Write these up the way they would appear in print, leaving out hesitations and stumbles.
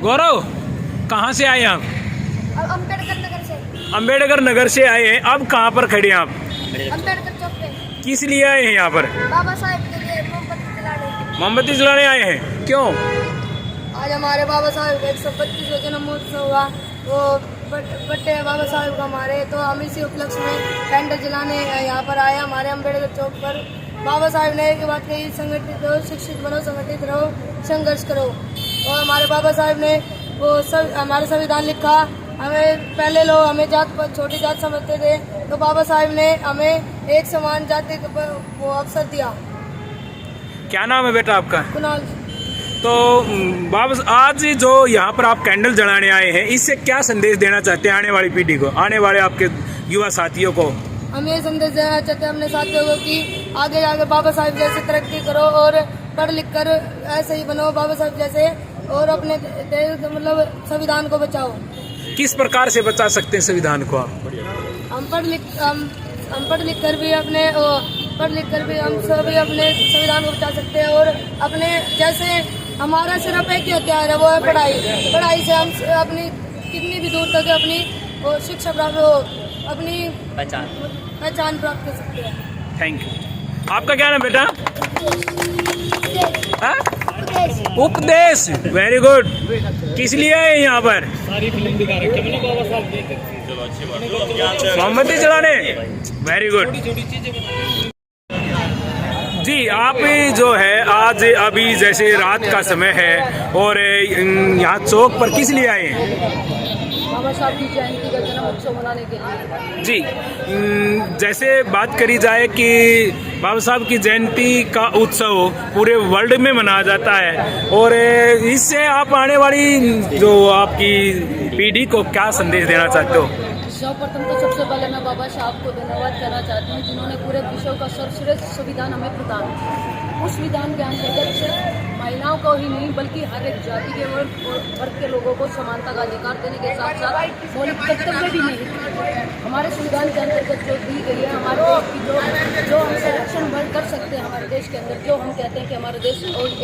गौरव, कहाँ से आए आप? अम्बेडकर नगर से। अम्बेडकर नगर से आए हैं। अब कहाँ पर खड़े हैं आप? अम्बेडकर चौक पे। किस लिए आए हैं यहाँ पर? बाबा साहब के लिए मोमबत्ती जलाने। मोमबत्ती जलाने आए हैं, क्यों? आज हमारे बाबा साहब का 125वां जन्मोत्सव हुआ, वो बर्थडे है बाबा साहब का हमारे, तो हम इसी उपलक्ष्य में कैंडल जलाने यहाँ पर आए हमारे अम्बेडकर चौक पर। बाबा साहब ने एक बात कही, संगठित रहो, शिक्षित बनो, संगठित रहो, संघर्ष करो। और हमारे बाबा साहब ने वो सब हमारा संविधान लिखा। हमें पहले लोग हमें छोटी जात समझते थे, तो बाबा साहब ने हमें एक समान जाति का वो अवसर दिया। क्या नाम है बेटा आपका? कुणाल। तो बाबा, आज जो यहाँ पर आप कैंडल जलाने आए हैं, इससे क्या संदेश देना चाहते हैं आने वाली पीढ़ी को, आने वाले आपके युवा साथियों को? हम ये संदेश देना चाहते हैं अपने साथियों को कि आगे जाकर बाबा साहब जैसे तरक्की करो और पढ़ लिख कर ऐसे ही बनो बाबा साहब जैसे, और अपने देश मतलब संविधान को बचाओ। किस प्रकार से बचा सकते हैं संविधान को आप? हम पढ़ लिख कर भी हम सभी अपने संविधान को बचा सकते हैं। और अपने जैसे हमारा सिर्फ एक ही हथियार है, वो है पढ़ाई। पढ़ाई से हम अपनी कितनी भी दूर तक अपनी शिक्षा प्राप्त हो, अपनी पहचान प्राप्त कर सकते हैं। Thank you. आपका क्या नाम बेटा? उपदेश। Very good. किस लिए आए यहाँ पर? सारी फिल्म दिखा रखी है बाबा साहब देख। चलो अच्छी बात। मोमबत्ती जलाने। वेरी गुड जी। आप जो है आज अभी जैसे रात का समय है और यहाँ चौक पर किस लिए आए हैं? बाबा साहब की जयंती का जन्म उत्सव मनाने के लिए। जी, जैसे बात करी जाए कि बाबा साहब की जयंती का उत्सव पूरे वर्ल्ड में मनाया जाता है, और इससे आप आने वाली जो आपकी पीढ़ी को क्या संदेश देना चाहते हो? सर्वप्रथम तो सबसे पहले मैं बाबा साहब को धन्यवाद करना चाहती हूँ, जिन्होंने पूरे विश्व का सर्वश्रेष्ठ संविधान हमें प्रदान किया। उस संविधान के अंतर्गत सिर्फ महिलाओं को ही नहीं बल्कि हर एक जाति के वर्ग के लोगों को समानता का अधिकार देने के साथ साथ मौलिक कर्तव्य भी नहीं। हमारे संविधान के अंतर्गत जो दी गई है हमारे देश की जो हम संरक्षण कर सकते हैं हमारे देश के अंदर, जो हम कहते हैं कि हमारा देश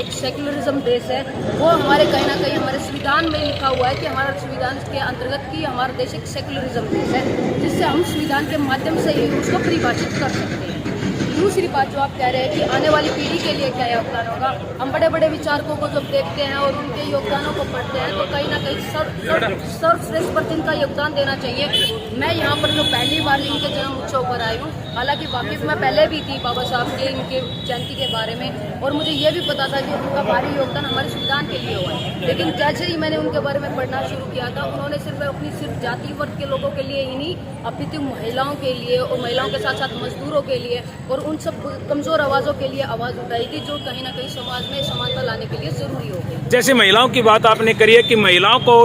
एक सेक्युलरिज्म देश है, वो हमारे कहीं ना कहीं हमारे संविधान में लिखा हुआ है कि हमारा संविधान के अंतर्गत कि हमारा देश एक सेक्युलरिज्म देश है, जिससे हम संविधान के माध्यम से ही उसको परिभाषित कर सकते हैं। दूसरी बात जो आप कह रहे हैं कि आने वाली पीढ़ी के लिए क्या योगदान होगा, हम बड़े बड़े विचारकों को जब देखते हैं और उनके योगदानों को पढ़ते हैं तो कहीं ना कहीं सर्वश्रेष्ठ पर जिनका योगदान देना चाहिए। मैं यहाँ पर जो पहली बार इनके जन्म उत्सव पर आई हूँ, हालांकि वाकिफ मैं पहले भी थी बाबा साहब के इनके जयंती के बारे में, और मुझे ये भी पता था कि उनका भारी योगदान हमारे संविधान के लिए हुआ है। लेकिन जैसे ही मैंने उनके बारे में पढ़ना शुरू किया था, उन्होंने सिर्फ जाति वर्ग के लोगों के लिए ही नहीं, अपनी तो महिलाओं के लिए और महिलाओं के साथ साथ मजदूरों के लिए और उन सब कमजोर आवाज़ों के लिए आवाज़ उठाई थी, जो कहीं ना कहीं समाज में समानता लाने के लिए जरूरी हो गई। जैसे महिलाओं की बात आपने करी है कि महिलाओं को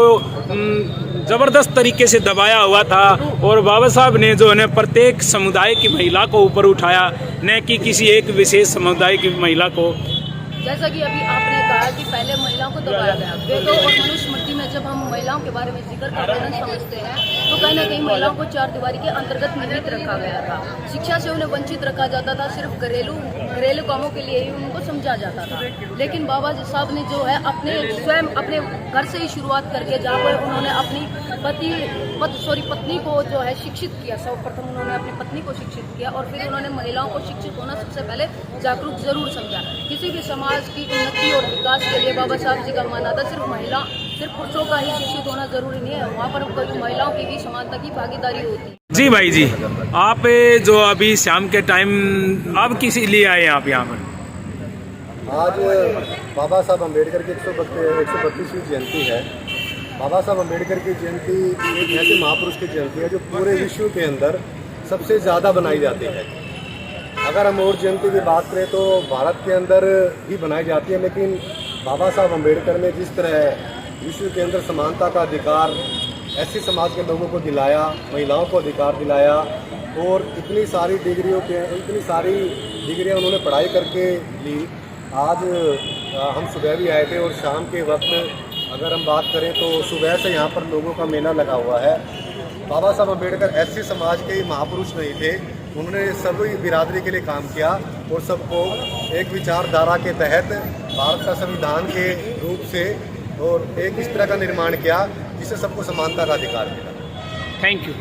जबरदस्त तरीके से दबाया हुआ था, और बाबा साहब ने जो है प्रत्येक समुदाय की महिला को ऊपर उठाया, न कि किसी एक विशेष समुदाय की महिला को। जैसा कि अभी आपने कहा कि पहले महिलाओं को दबाया गया, वेदों और मनुस्मृति में जब हम महिलाओं के बारे में जिक्र करते हैं समझते हैं तो कहीं ना कहीं महिलाओं को चार दीवारी के अंतर्गत निहित रखा गया था। शिक्षा से उन्हें वंचित रखा जाता था, सिर्फ घरेलू कामों के लिए ही उनको समझा जाता था। लेकिन बाबा साहब ने जो है स्वयं अपने घर से ही शुरुआत करके, जहाँ पर उन्होंने अपनी पत्नी को जो है शिक्षित किया। सर्वप्रथम उन्होंने अपनी पत्नी को शिक्षित किया और फिर उन्होंने महिलाओं को शिक्षित होना सबसे पहले जागरूक जरूर समझा। किसी भी समाज की उन्नति और विकास के लिए बाबा साहब जी का मानना था सिर्फ पुरुषों का ही शिक्षित होना जरूरी नहीं है, वहाँ पर महिलाओं की भी समानता की भागीदारी होती है। जी भाई जी, आप जो अभी शाम के टाइम आप किस लिए आए आप यहाँ पर? आज बाबा साहब अम्बेडकर की 132वीं जयंती है। बाबा साहब अम्बेडकर की जयंती एक ऐसे महापुरुष की जयंती है जो पूरे विश्व के अंदर सबसे ज़्यादा बनाई जाती है। अगर हम और जयंती की बात करें तो भारत के अंदर ही बनाई जाती है, लेकिन बाबा साहब अम्बेडकर ने जिस तरह विश्व के अंदर समानता का अधिकार ऐसे समाज के लोगों को दिलाया, महिलाओं को अधिकार दिलाया, और इतनी सारी डिग्रियां उन्होंने पढ़ाई करके ली। आज हम सुबह भी आए थे और शाम के वक्त अगर हम बात करें तो सुबह से यहाँ पर लोगों का मेला लगा हुआ है। बाबा साहब अम्बेडकर एससी समाज के ही महापुरुष नहीं थे, उन्होंने सभी बिरादरी के लिए काम किया और सबको एक विचारधारा के तहत भारत का संविधान के रूप से और एक इस तरह का निर्माण किया जिससे सबको समानता का अधिकार मिला। Thank you.